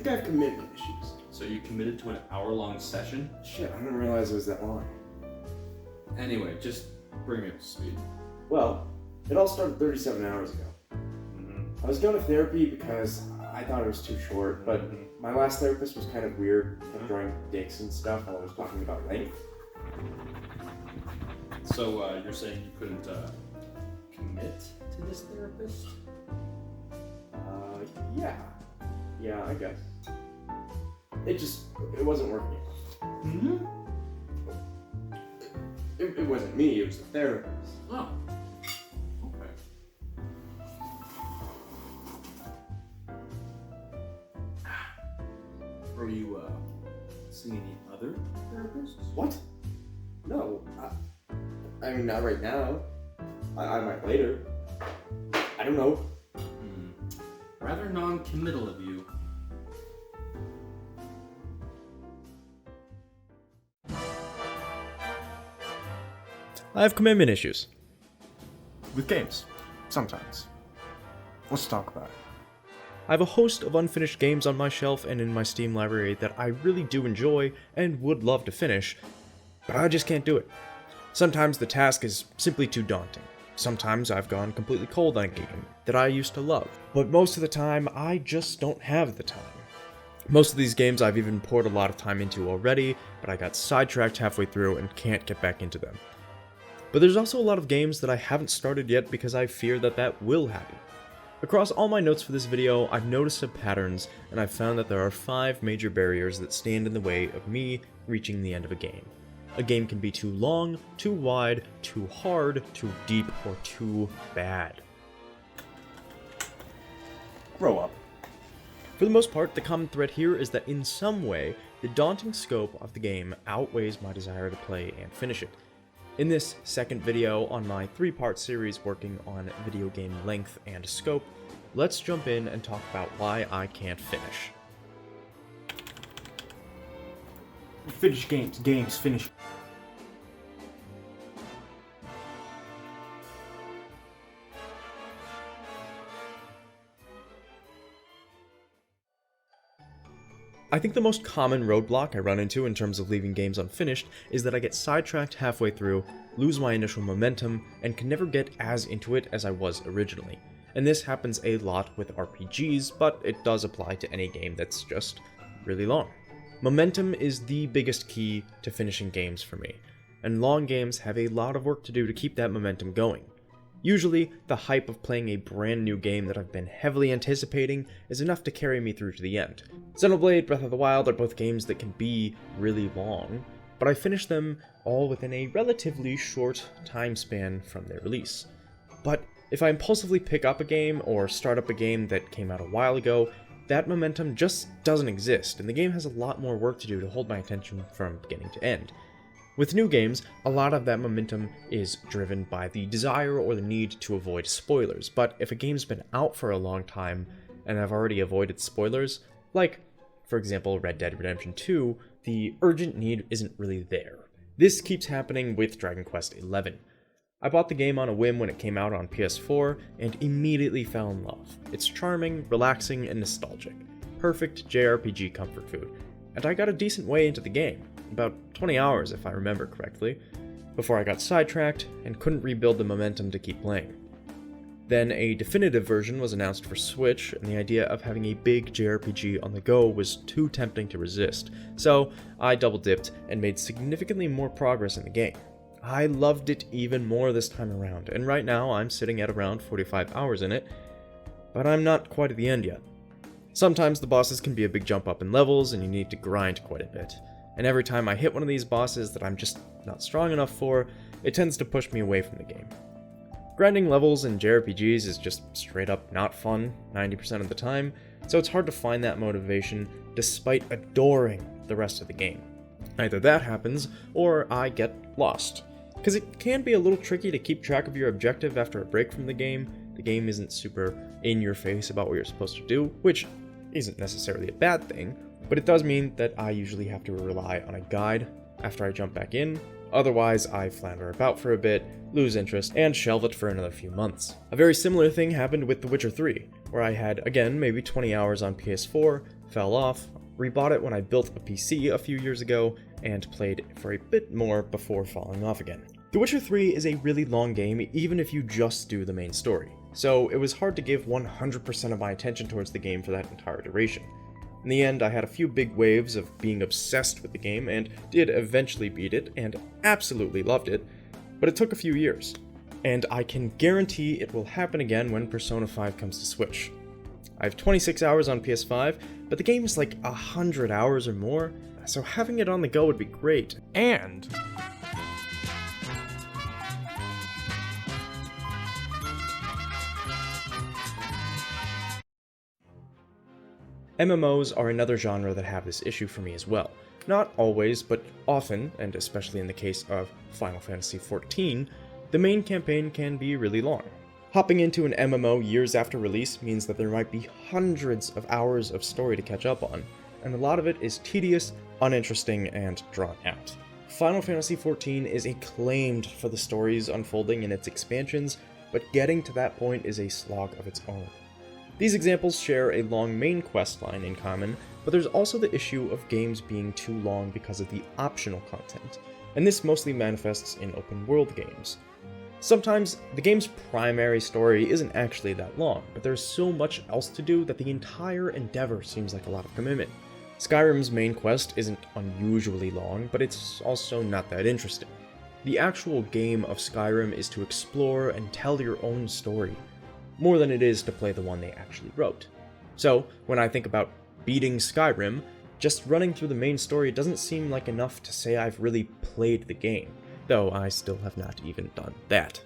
think I have commitment issues. So you committed to an hour-long session? Shit, I didn't realize it was that long. Anyway, just bring me up to speed. Well, it all started 37 hours ago. I was going to therapy because I thought it was too short, but my last therapist was kind of weird, kept drawing dicks and stuff while I was talking about length. So you're saying you couldn't commit to this therapist? Yeah, I guess. It wasn't working. It wasn't me, it was the therapist. Oh. Okay. Were you seeing any other therapists? What? No. I mean, not right now. I might later. I don't know. Rather non-committal of you. I have commitment issues. With games. Sometimes. Let's talk about it. I have a host of unfinished games on my shelf and in my Steam library that I really do enjoy and would love to finish, but I just can't do it. Sometimes the task is simply too daunting. Sometimes I've gone completely cold on a game that I used to love, but most of the time I just don't have the time. Most of these games I've even poured a lot of time into already, but I got sidetracked halfway through and can't get back into them. But there's also a lot of games that I haven't started yet because I fear that will happen. Across all my notes for this video, I've noticed some patterns, and I've found that there are 5 major barriers that stand in the way of me reaching the end of a game. A game can be too long, too wide, too hard, too deep, or too bad. Grow up. For the most part, the common thread here is that in some way, the daunting scope of the game outweighs my desire to play and finish it. In this second video on my 3-part series working on video game length and scope, let's jump in and talk about why I can't finish. Finish games, finish. I think the most common roadblock I run into in terms of leaving games unfinished is that I get sidetracked halfway through, lose my initial momentum, and can never get as into it as I was originally. And this happens a lot with RPGs, but it does apply to any game that's just really long. Momentum is the biggest key to finishing games for me, and long games have a lot of work to do to keep that momentum going. Usually, the hype of playing a brand new game that I've been heavily anticipating is enough to carry me through to the end. Xenoblade, Breath of the Wild are both games that can be really long, but I finish them all within a relatively short time span from their release. But if I impulsively pick up a game or start up a game that came out a while ago, that momentum just doesn't exist, and the game has a lot more work to do to hold my attention from beginning to end. With new games, a lot of that momentum is driven by the desire or the need to avoid spoilers, but if a game's been out for a long time and I've already avoided spoilers, like, for example, Red Dead Redemption 2, the urgent need isn't really there. This keeps happening with Dragon Quest XI. I bought the game on a whim when it came out on PS4 and immediately fell in love. It's charming, relaxing, and nostalgic. Perfect JRPG comfort food. And I got a decent way into the game, about 20 hours if I remember correctly, before I got sidetracked and couldn't rebuild the momentum to keep playing. Then a definitive version was announced for Switch, and the idea of having a big JRPG on the go was too tempting to resist, so I double-dipped and made significantly more progress in the game. I loved it even more this time around, and right now I'm sitting at around 45 hours in it, but I'm not quite at the end yet. Sometimes the bosses can be a big jump up in levels, and you need to grind quite a bit. And every time I hit one of these bosses that I'm just not strong enough for, it tends to push me away from the game. Grinding levels in JRPGs is just straight up not fun 90% of the time, so it's hard to find that motivation despite adoring the rest of the game. Either that happens, or I get lost. Because it can be a little tricky to keep track of your objective after a break from the game. The game isn't super in your face about what you're supposed to do, which isn't necessarily a bad thing, but it does mean that I usually have to rely on a guide after I jump back in. Otherwise, I flounder about for a bit, lose interest, and shelve it for another few months. A very similar thing happened with The Witcher 3, where I had, again, maybe 20 hours on PS4, fell off, rebought it when I built a PC a few years ago, and played for a bit more before falling off again. The Witcher 3 is a really long game even if you just do the main story, so it was hard to give 100% of my attention towards the game for that entire duration. In the end, I had a few big waves of being obsessed with the game and did eventually beat it and absolutely loved it, but it took a few years. And I can guarantee it will happen again when Persona 5 comes to Switch. I have 26 hours on PS5, but the game is like 100 hours or more, so having it on the go would be great. And MMOs are another genre that have this issue for me as well. Not always, but often, and especially in the case of Final Fantasy XIV, the main campaign can be really long. Hopping into an MMO years after release means that there might be hundreds of hours of story to catch up on, and a lot of it is tedious, uninteresting, and drawn out. Final Fantasy XIV is acclaimed for the stories unfolding in its expansions, but getting to that point is a slog of its own. These examples share a long main questline in common, but there's also the issue of games being too long because of the optional content, and this mostly manifests in open world games. Sometimes, the game's primary story isn't actually that long, but there's so much else to do that the entire endeavor seems like a lot of commitment. Skyrim's main quest isn't unusually long, but it's also not that interesting. The actual game of Skyrim is to explore and tell your own story, more than it is to play the one they actually wrote. So, when I think about beating Skyrim, just running through the main story doesn't seem like enough to say I've really played the game, though I still have not even done that.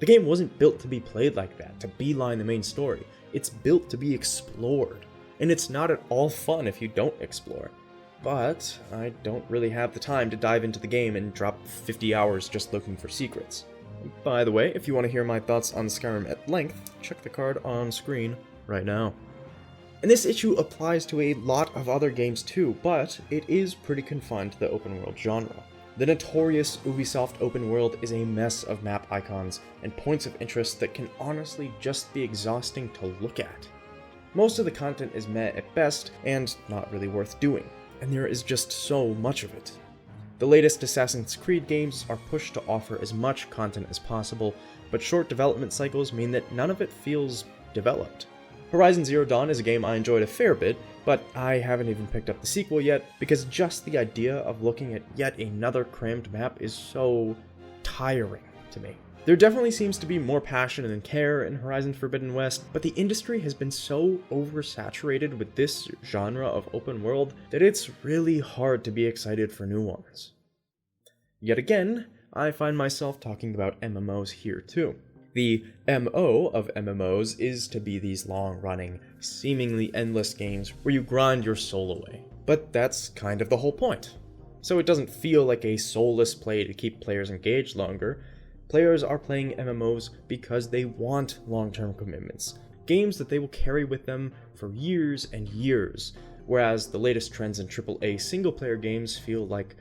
The game wasn't built to be played like that, to beeline the main story. It's built to be explored, and it's not at all fun if you don't explore. But I don't really have the time to dive into the game and drop 50 hours just looking for secrets. By the way, if you want to hear my thoughts on Skyrim at length, check the card on screen right now. And this issue applies to a lot of other games too, but it is pretty confined to the open world genre. The notorious Ubisoft open world is a mess of map icons and points of interest that can honestly just be exhausting to look at. Most of the content is meh at best and not really worth doing, and there is just so much of it. The latest Assassin's Creed games are pushed to offer as much content as possible, but short development cycles mean that none of it feels developed. Horizon Zero Dawn is a game I enjoyed a fair bit, but I haven't even picked up the sequel yet because just the idea of looking at yet another crammed map is so tiring to me. There definitely seems to be more passion and care in Horizon Forbidden West, but the industry has been so oversaturated with this genre of open world that it's really hard to be excited for new ones. Yet again, I find myself talking about MMOs here too. The MO of MMOs is to be these long-running, seemingly endless games where you grind your soul away. But that's kind of the whole point. So it doesn't feel like a soulless play to keep players engaged longer. Players are playing MMOs because they want long-term commitments, games that they will carry with them for years and years, whereas the latest trends in AAA single-player games feel like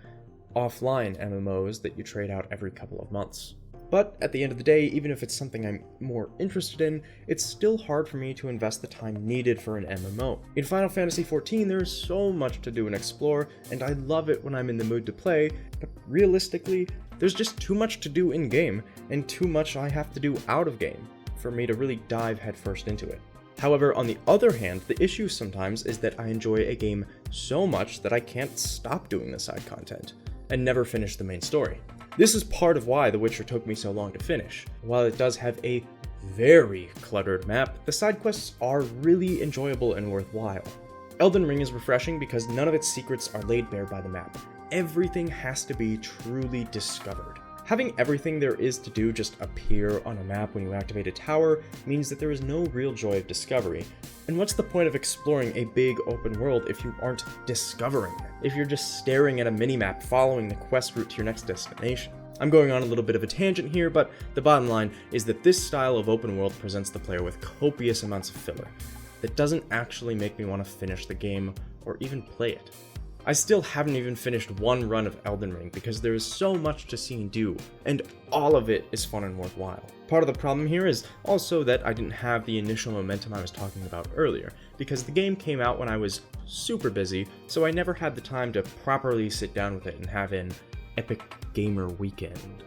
offline MMOs that you trade out every couple of months. But at the end of the day, even if it's something I'm more interested in, it's still hard for me to invest the time needed for an MMO. In Final Fantasy XIV, there's so much to do and explore, and I love it when I'm in the mood to play, but realistically, there's just too much to do in-game, and too much I have to do out-of-game for me to really dive headfirst into it. However, on the other hand, the issue sometimes is that I enjoy a game so much that I can't stop doing the side content, and never finish the main story. This is part of why The Witcher took me so long to finish. While it does have a very cluttered map, the side quests are really enjoyable and worthwhile. Elden Ring is refreshing because none of its secrets are laid bare by the map. Everything has to be truly discovered. Having everything there is to do just appear on a map when you activate a tower means that there is no real joy of discovery. And what's the point of exploring a big open world if you aren't discovering it? If you're just staring at a minimap following the quest route to your next destination? I'm going on a little bit of a tangent here, but the bottom line is that this style of open world presents the player with copious amounts of filler that doesn't actually make me want to finish the game or even play it. I still haven't even finished one run of Elden Ring because there is so much to see and do, and all of it is fun and worthwhile. Part of the problem here is also that I didn't have the initial momentum I was talking about earlier, because the game came out when I was super busy, so I never had the time to properly sit down with it and have an epic gamer weekend.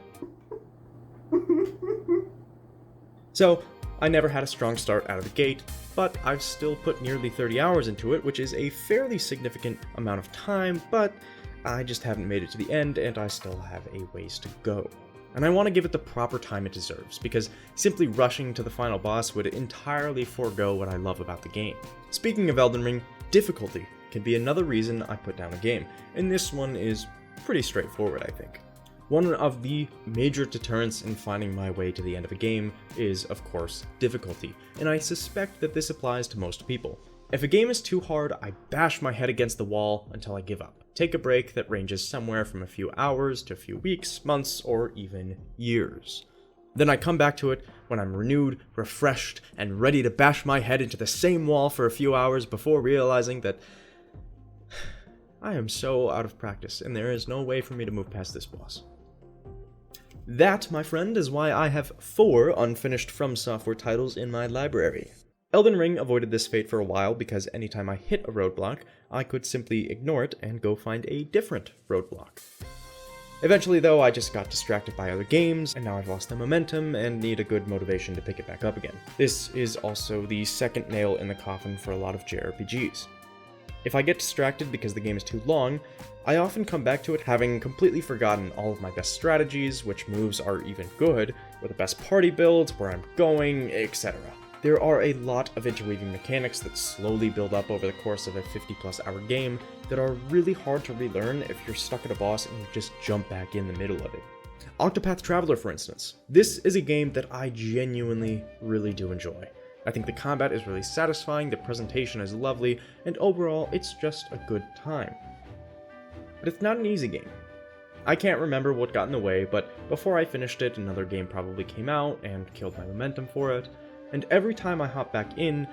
So, I never had a strong start out of the gate, but I've still put nearly 30 hours into it, which is a fairly significant amount of time, but I just haven't made it to the end, and I still have a ways to go. And I want to give it the proper time it deserves, because simply rushing to the final boss would entirely forego what I love about the game. Speaking of Elden Ring, difficulty can be another reason I put down a game, and this one is pretty straightforward, I think. One of the major deterrents in finding my way to the end of a game is, of course, difficulty, and I suspect that this applies to most people. If a game is too hard, I bash my head against the wall until I give up. Take a break that ranges somewhere from a few hours to a few weeks, months, or even years. Then I come back to it when I'm renewed, refreshed, and ready to bash my head into the same wall for a few hours before realizing that I am so out of practice and there is no way for me to move past this boss. That, my friend, is why I have 4 unfinished From Software titles in my library. Elden Ring avoided this fate for a while because anytime I hit a roadblock, I could simply ignore it and go find a different roadblock. Eventually, though, I just got distracted by other games, and now I've lost the momentum and need a good motivation to pick it back up again. This is also the second nail in the coffin for a lot of JRPGs. If I get distracted because the game is too long, I often come back to it having completely forgotten all of my best strategies, which moves are even good, or the best party builds, where I'm going, etc. There are a lot of interweaving mechanics that slowly build up over the course of a 50+ hour game that are really hard to relearn if you're stuck at a boss and you just jump back in the middle of it. Octopath Traveler, for instance. This is a game that I genuinely really do enjoy. I think the combat is really satisfying, the presentation is lovely, and overall it's just a good time. But it's not an easy game. I can't remember what got in the way, but before I finished it, another game probably came out and killed my momentum for it, and every time I hop back in,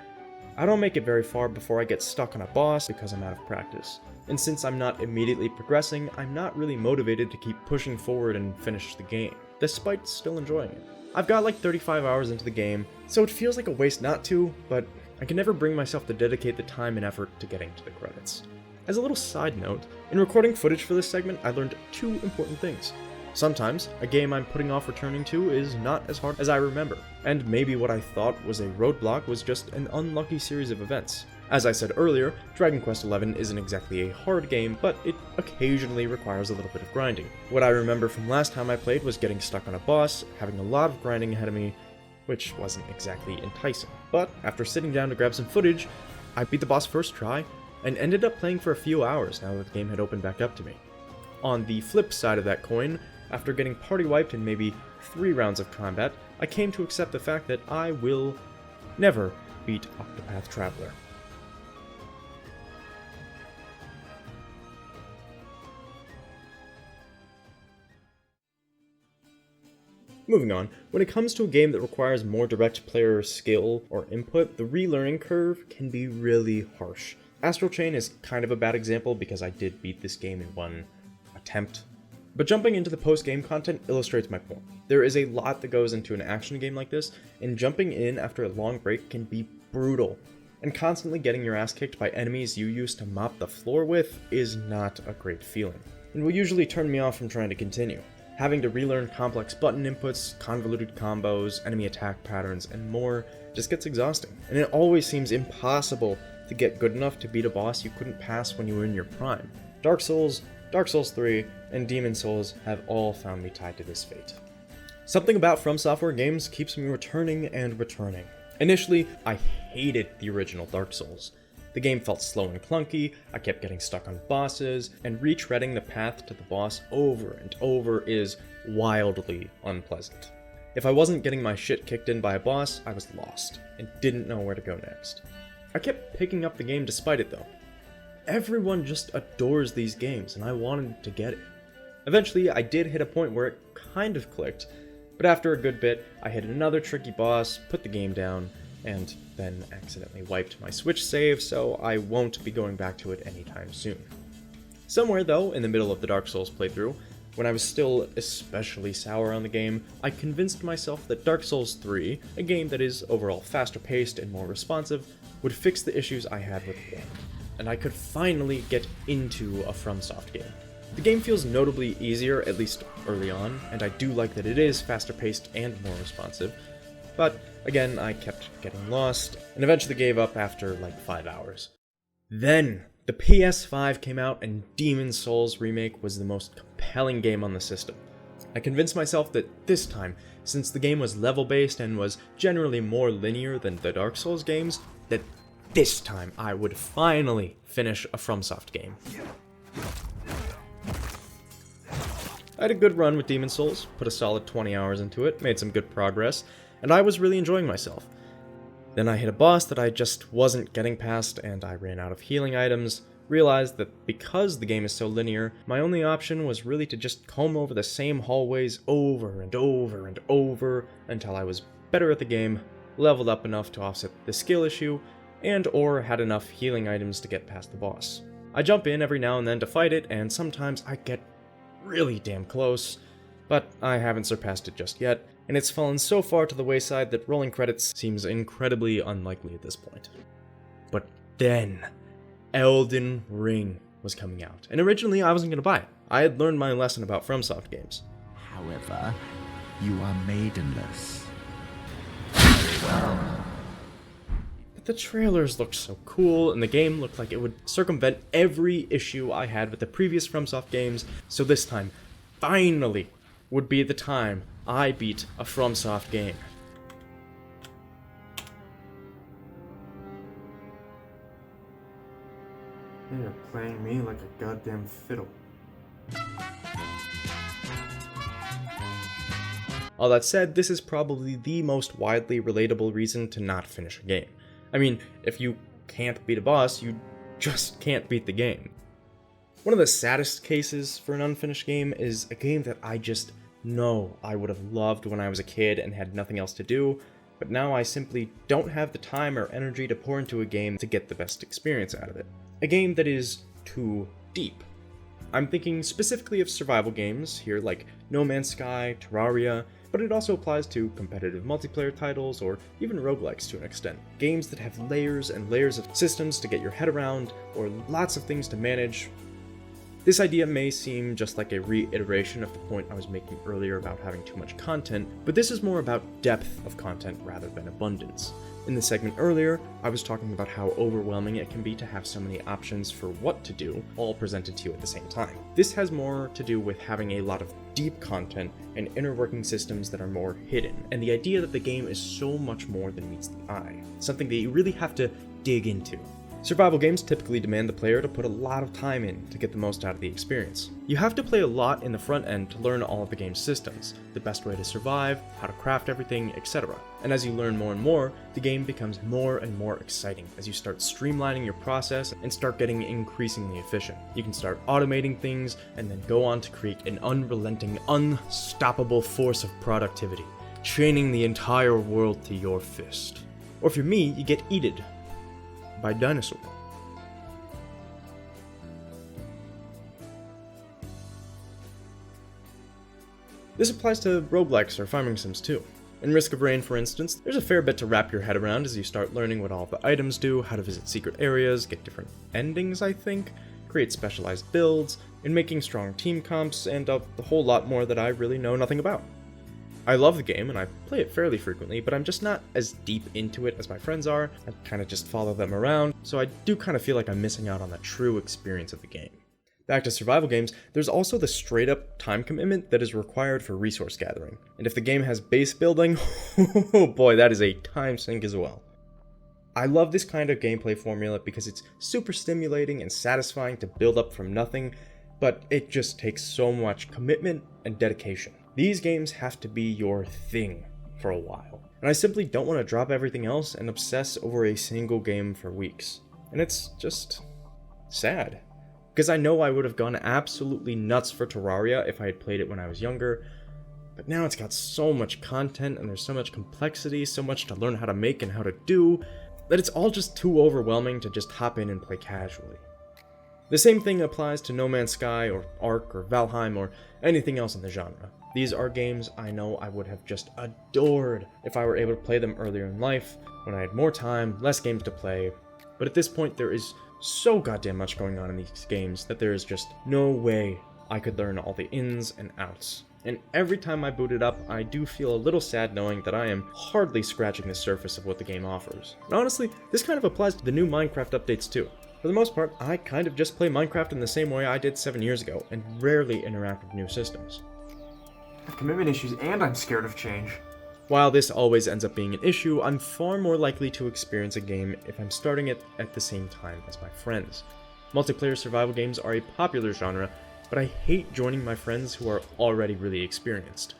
I don't make it very far before I get stuck on a boss because I'm out of practice. And since I'm not immediately progressing, I'm not really motivated to keep pushing forward and finish the game, despite still enjoying it. I've got like 35 hours into the game, so it feels like a waste not to, but I can never bring myself to dedicate the time and effort to getting to the credits. As a little side note, in recording footage for this segment, I learned 2 important things. Sometimes, a game I'm putting off returning to is not as hard as I remember, and maybe what I thought was a roadblock was just an unlucky series of events. As I said earlier, Dragon Quest XI isn't exactly a hard game, but it occasionally requires a little bit of grinding. What I remember from last time I played was getting stuck on a boss, having a lot of grinding ahead of me, which wasn't exactly enticing. But after sitting down to grab some footage, I beat the boss first try, and ended up playing for a few hours now that the game had opened back up to me. On the flip side of that coin, after getting party wiped in maybe 3 rounds of combat, I came to accept the fact that I will never beat Octopath Traveler. Moving on, when it comes to a game that requires more direct player skill or input, the relearning curve can be really harsh. Astral Chain is kind of a bad example because I did beat this game in one attempt. But jumping into the post-game content illustrates my point. There is a lot that goes into an action game like this, and jumping in after a long break can be brutal. And constantly getting your ass kicked by enemies you used to mop the floor with is not a great feeling, and will usually turn me off from trying to continue. Having to relearn complex button inputs, convoluted combos, enemy attack patterns, and more just gets exhausting. And it always seems impossible to get good enough to beat a boss you couldn't pass when you were in your prime. Dark Souls, Dark Souls 3, and Demon Souls have all found me tied to this fate. Something about From Software games keeps me returning and returning. Initially, I hated the original Dark Souls. The game felt slow and clunky, I kept getting stuck on bosses, and retreading the path to the boss over and over is wildly unpleasant. If I wasn't getting my shit kicked in by a boss, I was lost, and didn't know where to go next. I kept picking up the game despite it though. Everyone just adores these games, and I wanted to get it. Eventually, I did hit a point where it kind of clicked, but after a good bit, I hit another tricky boss, put the game down, and then accidentally wiped my Switch save, so I won't be going back to it anytime soon. Somewhere though, in the middle of the Dark Souls playthrough, when I was still especially sour on the game, I convinced myself that Dark Souls 3, a game that is overall faster paced and more responsive, would fix the issues I had with the game, and I could finally get into a FromSoft game. The game feels notably easier, at least early on, and I do like that it is faster paced and more responsive, but again, I kept getting lost, and eventually gave up after like 5 hours. Then, the PS5 came out and Demon's Souls Remake was the most compelling game on the system. I convinced myself that this time, since the game was level-based and was generally more linear than the Dark Souls games, that this time I would finally finish a FromSoft game. I had a good run with Demon's Souls, put a solid 20 hours into it, made some good progress, and I was really enjoying myself. Then I hit a boss that I just wasn't getting past, and I ran out of healing items, realized that because the game is so linear, my only option was really to just comb over the same hallways over and over and over until I was better at the game, leveled up enough to offset the skill issue, and or had enough healing items to get past the boss. I jump in every now and then to fight it, and sometimes I get really damn close, but I haven't surpassed it just yet, and it's fallen so far to the wayside that rolling credits seems incredibly unlikely at this point. But then, Elden Ring was coming out, and originally I wasn't going to buy it. I had learned my lesson about FromSoft games. However, you are maidenless. But the trailers looked so cool, and the game looked like it would circumvent every issue I had with the previous FromSoft games, so this time, finally, would be the time I beat a FromSoft game. You're playing me like a goddamn fiddle. All that said, this is probably the most widely relatable reason to not finish a game. I mean, if you can't beat a boss, you just can't beat the game. One of the saddest cases for an unfinished game is a game that I just know I would have loved when I was a kid and had nothing else to do, but now I simply don't have the time or energy to pour into a game to get the best experience out of it. A game that is too deep. I'm thinking specifically of survival games here like No Man's Sky, Terraria, but it also applies to competitive multiplayer titles or even roguelikes to an extent. Games that have layers and layers of systems to get your head around, or lots of things to manage. This idea may seem just like a reiteration of the point I was making earlier about having too much content, but this is more about depth of content rather than abundance. In the segment earlier, I was talking about how overwhelming it can be to have so many options for what to do, all presented to you at the same time. This has more to do with having a lot of deep content and inner working systems that are more hidden, and the idea that the game is so much more than meets the eye, something that you really have to dig into. Survival games typically demand the player to put a lot of time in to get the most out of the experience. You have to play a lot in the front end to learn all of the game's systems, the best way to survive, how to craft everything, etc. And as you learn more and more, the game becomes more and more exciting as you start streamlining your process and start getting increasingly efficient. You can start automating things and then go on to create an unrelenting, unstoppable force of productivity, chaining the entire world to your fist. Or if you're me, you get eated by dinosaur. This applies to roguelikes or farming sims too. In Risk of Rain, for instance, there's a fair bit to wrap your head around as you start learning what all the items do, how to visit secret areas, get different endings, I think, create specialized builds, and making strong team comps, and a whole lot more that I really know nothing about. I love the game, and I play it fairly frequently, but I'm just not as deep into it as my friends are. I kind of just follow them around, so I do kind of feel like I'm missing out on the true experience of the game. Back to survival games, there's also the straight-up time commitment that is required for resource gathering. And if the game has base building, oh boy, that is a time sink as well. I love this kind of gameplay formula because it's super stimulating and satisfying to build up from nothing, but it just takes so much commitment and dedication. These games have to be your thing for a while, and I simply don't want to drop everything else and obsess over a single game for weeks. And it's just sad, because I know I would have gone absolutely nuts for Terraria if I had played it when I was younger, but now it's got so much content and there's so much complexity, so much to learn how to make and how to do, that it's all just too overwhelming to just hop in and play casually. The same thing applies to No Man's Sky or Ark or Valheim or anything else in the genre. These are games I know I would have just adored if I were able to play them earlier in life, when I had more time, less games to play, but at this point there is so goddamn much going on in these games that there is just no way I could learn all the ins and outs. And every time I boot it up, I do feel a little sad knowing that I am hardly scratching the surface of what the game offers. And honestly, this kind of applies to the new Minecraft updates too. For the most part, I kind of just play Minecraft in the same way I did 7 years ago, and rarely interact with new systems. I have commitment issues and I'm scared of change. While this always ends up being an issue, I'm far more likely to experience a game if I'm starting it at the same time as my friends. Multiplayer survival games are a popular genre, but I hate joining my friends who are already really experienced.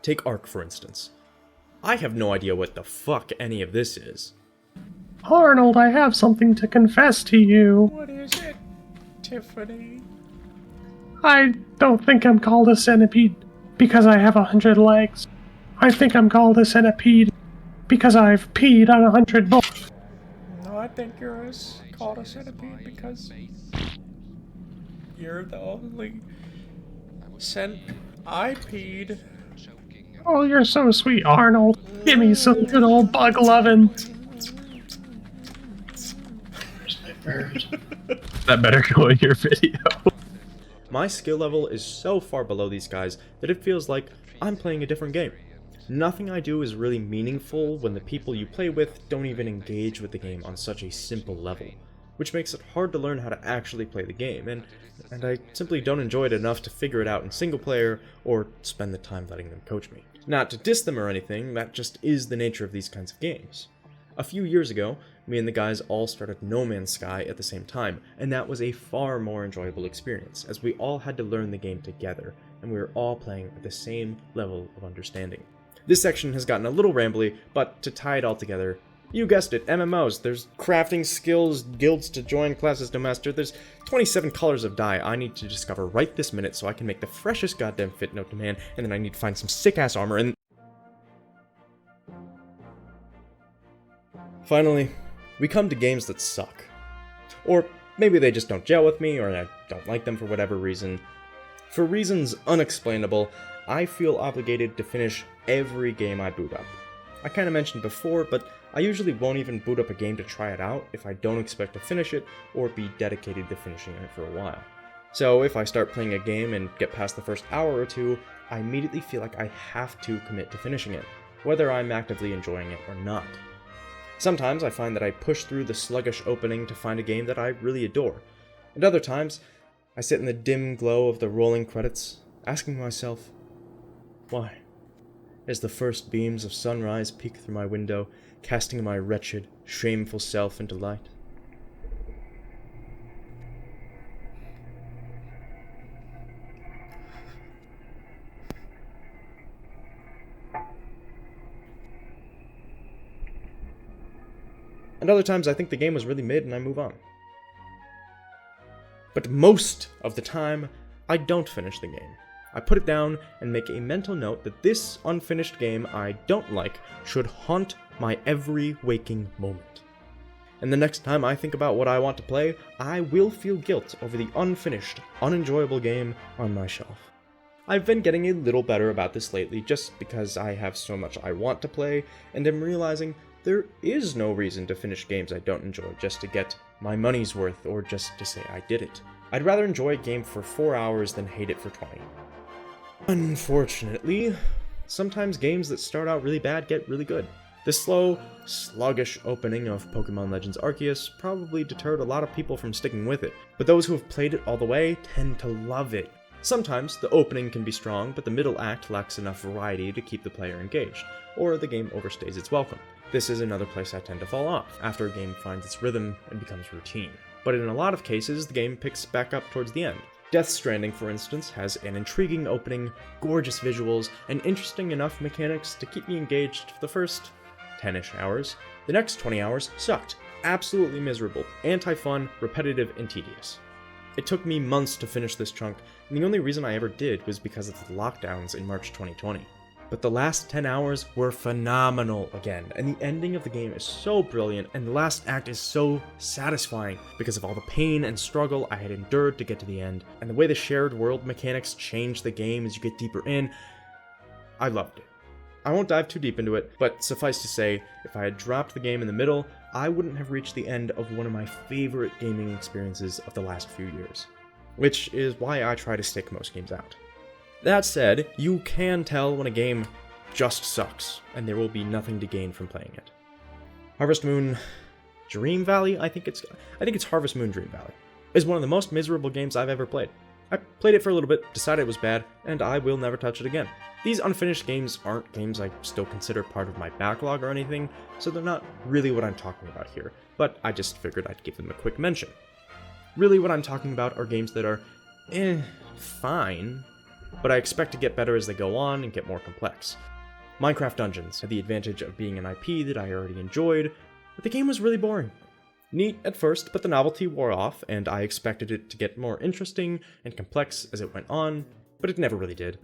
Take Ark, for instance. I have no idea what the fuck any of this is. Arnold, I have something to confess to you. What is it, Tiffany? I don't think I'm called a centipede because I have 100 legs. I think I'm called a centipede because I've peed on 100 books. No, I think you're called a centipede because you're the only cent I peed. Oh, you're so sweet, Arnold. Give me some good old bug lovin'. That better go in your video. My skill level is so far below these guys that it feels like I'm playing a different game. Nothing I do is really meaningful when the people you play with don't even engage with the game on such a simple level, which makes it hard to learn how to actually play the game, and I simply don't enjoy it enough to figure it out in single player or spend the time letting them coach me. Not to diss them or anything, that just is the nature of these kinds of games. A few years ago, me and the guys all started No Man's Sky at the same time, and that was a far more enjoyable experience, as we all had to learn the game together, and we were all playing at the same level of understanding. This section has gotten a little rambly, but to tie it all together, you guessed it, MMOs. There's crafting skills, guilds to join, classes to master. There's 27 colors of dye I need to discover right this minute so I can make the freshest goddamn fit note to man, and then I need to find some sick-ass armor, and finally, we come to games that suck. Or maybe they just don't gel with me, or I don't like them for whatever reason. For reasons unexplainable, I feel obligated to finish every game I boot up. I kinda mentioned before, but I usually won't even boot up a game to try it out if I don't expect to finish it or be dedicated to finishing it for a while. So if I start playing a game and get past the first hour or two, I immediately feel like I have to commit to finishing it, whether I'm actively enjoying it or not. Sometimes I find that I push through the sluggish opening to find a game that I really adore, and other times I sit in the dim glow of the rolling credits, asking myself, why? As the first beams of sunrise peek through my window, casting my wretched, shameful self into light. And other times I think the game was really mid and I move on. But most of the time, I don't finish the game. I put it down and make a mental note that this unfinished game I don't like should haunt my every waking moment. And the next time I think about what I want to play, I will feel guilt over the unfinished, unenjoyable game on my shelf. I've been getting a little better about this lately just because I have so much I want to play, and am realizing there is no reason to finish games I don't enjoy just to get my money's worth or just to say I did it. I'd rather enjoy a game for 4 hours than hate it for 20. Unfortunately, sometimes games that start out really bad get really good. The slow, sluggish opening of Pokemon Legends Arceus probably deterred a lot of people from sticking with it, but those who have played it all the way tend to love it. Sometimes the opening can be strong, but the middle act lacks enough variety to keep the player engaged, or the game overstays its welcome. This is another place I tend to fall off, after a game finds its rhythm and becomes routine. But in a lot of cases, the game picks back up towards the end. Death Stranding, for instance, has an intriguing opening, gorgeous visuals, and interesting enough mechanics to keep me engaged for the first 10-ish hours. The next 20 hours sucked. Absolutely miserable, anti-fun, repetitive, and tedious. It took me months to finish this chunk, and the only reason I ever did was because of the lockdowns in March 2020. But the last 10 hours were phenomenal again, and the ending of the game is so brilliant, and the last act is so satisfying because of all the pain and struggle I had endured to get to the end, and the way the shared world mechanics change the game as you get deeper in. I loved it. I won't dive too deep into it, but suffice to say, if I had dropped the game in the middle, I wouldn't have reached the end of one of my favorite gaming experiences of the last few years, which is why I try to stick most games out. That said, you can tell when a game just sucks, and there will be nothing to gain from playing it. Harvest Moon Dream Valley, I think it's Harvest Moon Dream Valley, is one of the most miserable games I've ever played. I played it for a little bit, decided it was bad, and I will never touch it again. These unfinished games aren't games I still consider part of my backlog or anything, so they're not really what I'm talking about here, but I just figured I'd give them a quick mention. Really what I'm talking about are games that are, fine, but I expect to get better as they go on and get more complex. Minecraft Dungeons had the advantage of being an IP that I already enjoyed, but the game was really boring. Neat at first, but the novelty wore off, and I expected it to get more interesting and complex as it went on, but it never really did.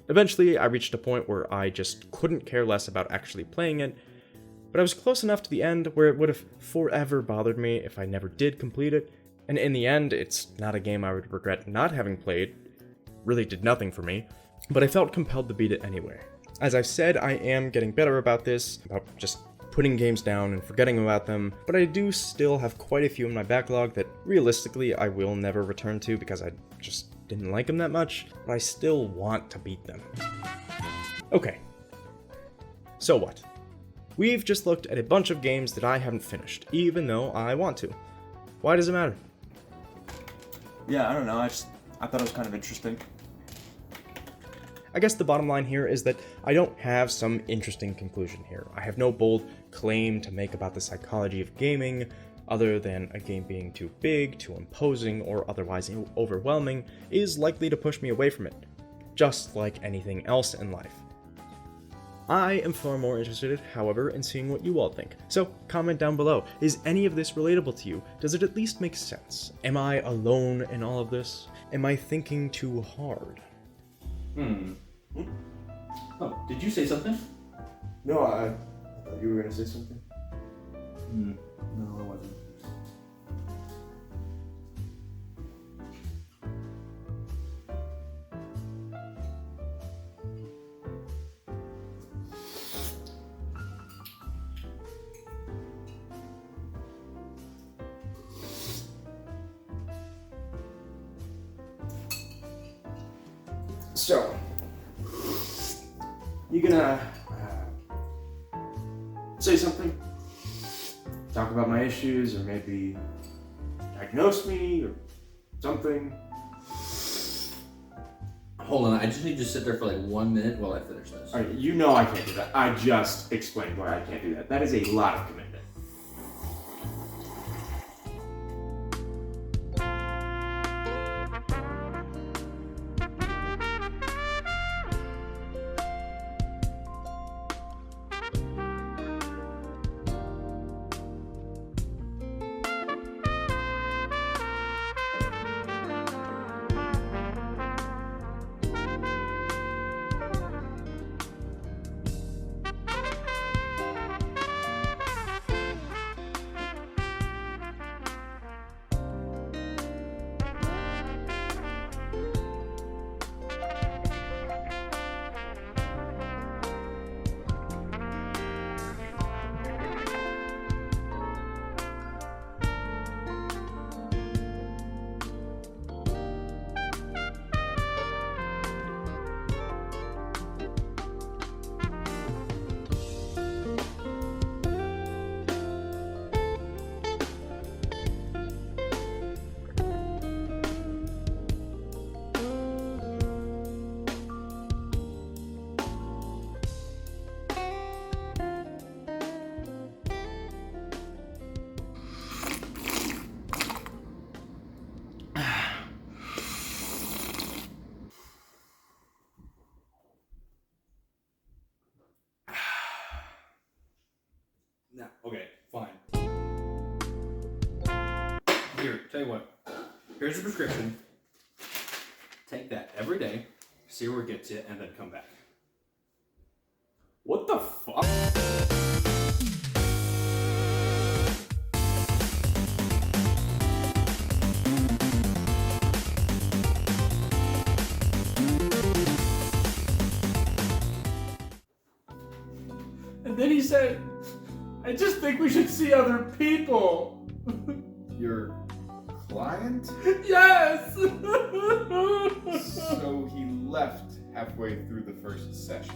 Eventually, I reached a point where I just couldn't care less about actually playing it, but I was close enough to the end where it would have forever bothered me if I never did complete it, and in the end, it's not a game I would regret not having played. Really did nothing for me, but I felt compelled to beat it anyway. As I've said, I am getting better about this, about just putting games down and forgetting about them, but I do still have quite a few in my backlog that realistically I will never return to because I just didn't like them that much, but I still want to beat them. Okay, so what? We've just looked at a bunch of games that I haven't finished, even though I want to. Why does it matter? Yeah, I don't know. I thought it was kind of interesting. I guess the bottom line here is that I don't have some interesting conclusion here. I have no bold claim to make about the psychology of gaming, other than a game being too big, too imposing, or otherwise overwhelming is likely to push me away from it, just like anything else in life. I am far more interested, however, in seeing what you all think. So comment down below. Is any of this relatable to you? Does it at least make sense? Am I alone in all of this? Am I thinking too hard? Oh, did you say something? No, I thought you were gonna say something. No, I wasn't. So, you gonna say something? Talk about my issues, or maybe diagnose me, or something? Hold on, I just need you to sit there for like 1 minute while I finish this. Alright, you know I can't do that. I just explained why I can't do that. That is a lot of commitment. No, okay, fine. Here, tell you what. Here's a prescription. Take that every day, see where it gets you, and then come back. said, I just think we should see other people. Your client? Yes! So he left halfway through the first session.